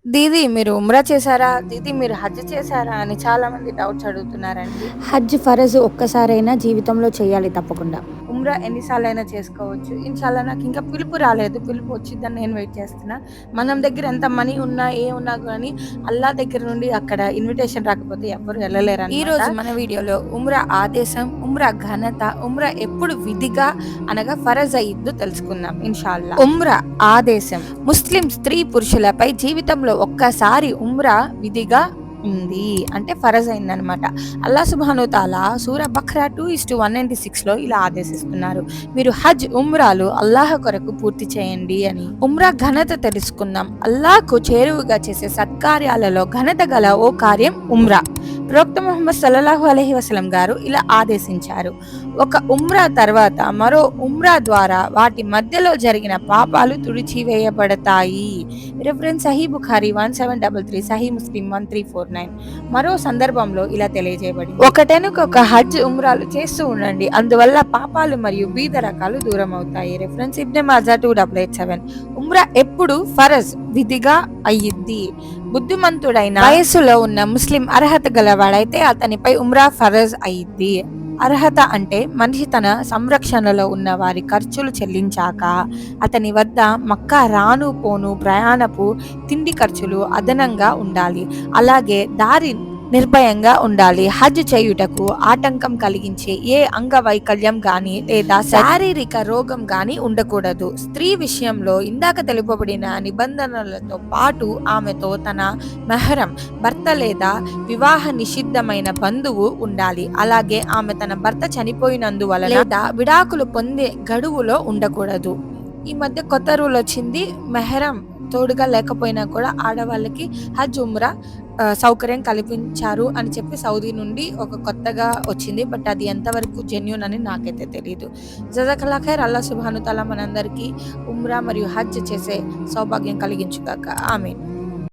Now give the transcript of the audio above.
దీదీ మీరు ఉమ్రా చేశారా? దీదీ మీరు హజ్ చేశారా? అని చాలామంది డౌట్స్ అడుగుతున్నారండి. హజ్ ఫరజ్ ఒక్కసారైనా జీవితంలో చేయాలి తప్పకుండా. ఉమ్రా ఎన్ని సార్లైనా చేసుకోవచ్చు. ఇన్‌షాల్లా నాకింకా పిలుపు రాలేదు. పిలుపు వచ్చిద్దని నేను వెయిట్ చేస్తున్నా. మనం దగ్గర ఎంత మనీ ఉన్నా, ఉన్నా గానీ అల్లా దగ్గర నుండి అక్కడ ఇన్విటేషన్ రాకపోతే ఎవ్వరు ఎళ్ళలేరనమాట. ఈరోజు మన వీడియోలో ఉమ్రా ఆదేశం, ఉమ్రా ఘనత, ఉమ్రా ఎప్పుడు విధిగా అనగా ఫరజ్ అయ్యిద్దో తెలుసుకుందాం ఇన్‌షాల్లా. ఉమ్రా ఆదేశం ముస్లిం స్త్రీ పురుషులపై జీవితంలో ఒక్కసారి ఉమ్రా విధిగా ఉంది. అంటే ఫరజ్ అయిందనమాట. అల్లా సుబ్హానహు తాలా సూరా బఖ్రా 2:196లో ఇలా ఆదేశిస్తున్నారు. మీరు హజ్ ఉమ్రాలు అల్లాహ్ కొరకు పూర్తి చేయండి అని. ఉమ్రా ఘనత తెలుసుకుందాం. అల్లాహ్కు చేరువగా చేసే సత్కార్యాలలో ఘనత గల ఓ కార్యం ఉమ్రా. ప్రవక్త ముహమ్మద్ సల్లల్లాహు అలైహి వసల్లం గారు ఇలా ఆదేశించారు. ఒక ఉమ్రా తర్వాత మరో ఉమ్రా ద్వారా వాటి మధ్యలో జరిగిన పాపాలు తుడిచివేయబడతాయి. రిఫరెన్స్ సహీ బుఖారీ 1733, సహీ ముస్లిం 1349. మరో సందర్భంలో ఇలా తెలియజేయబడింది. ఒకటెనుకొక హజ్ ఉమ్రాలు చేస్తూ ఉండండి, అందువల్ల పాపాలు మరియు బీద రకాలు దూరం అవుతాయి. రిఫరెన్స్ ఇబ్నె మాజా 2887. ఉమ్రా ఎప్పుడు ఫరజ్ విధిగా అయ్యిద్ది. బుద్ధిమంతుడైన వయస్సులో ఉన్న ముస్లిం అర్హత గలవాడైతే అతనిపై ఉమ్రా ఫరజ్ అయ్యిద్ది. అర్హత అంటే మనిషి తన సంరక్షణలో ఉన్న వారి ఖర్చులు చెల్లించాక అతని వద్ద మక్కా రాను పోను ప్రయాణపు తిండి ఖర్చులు అదనంగా ఉండాలి. అలాగే దారి నిర్భయంగా ఉండాలి. హజ్ చేయుటకు ఆటంకం కలిగించే ఏ అంగవైకల్యం గాని లేదా శారీరక రోగం గాని ఉండకూడదు. స్త్రీ విషయంలో ఇందాక తెలుపబడిన నిబంధనలతో పాటు ఆమెతో తన మెహరం భర్త లేదా వివాహ నిషిద్ధమైన బంధువు ఉండాలి. అలాగే ఆమె తన భర్త చనిపోయినందువలన లేదా విడాకులు పొందే గడువులో ఉండకూడదు. ఈ మధ్య కొత్త రూల్ వచ్చింది. మెహరం తోడుగా లేకపోయినా కూడా ఆడవాళ్ళకి హజ్ ఉమ్రా సౌకర్యం కల్పించారు అని చెప్పి సౌదీ నుండి ఒక కొత్తగా వచ్చింది. బట్ అది ఎంతవరకు జెన్యూన్ అని నాకైతే తెలియదు. జజాకల్లా ఖైర్. అల్లా సుబ్హానహు తాలా మనందరికీ ఉమ్రా మరియు హజ్ చేసే సౌభాగ్యం కలిగించుగాక. ఆమీన్.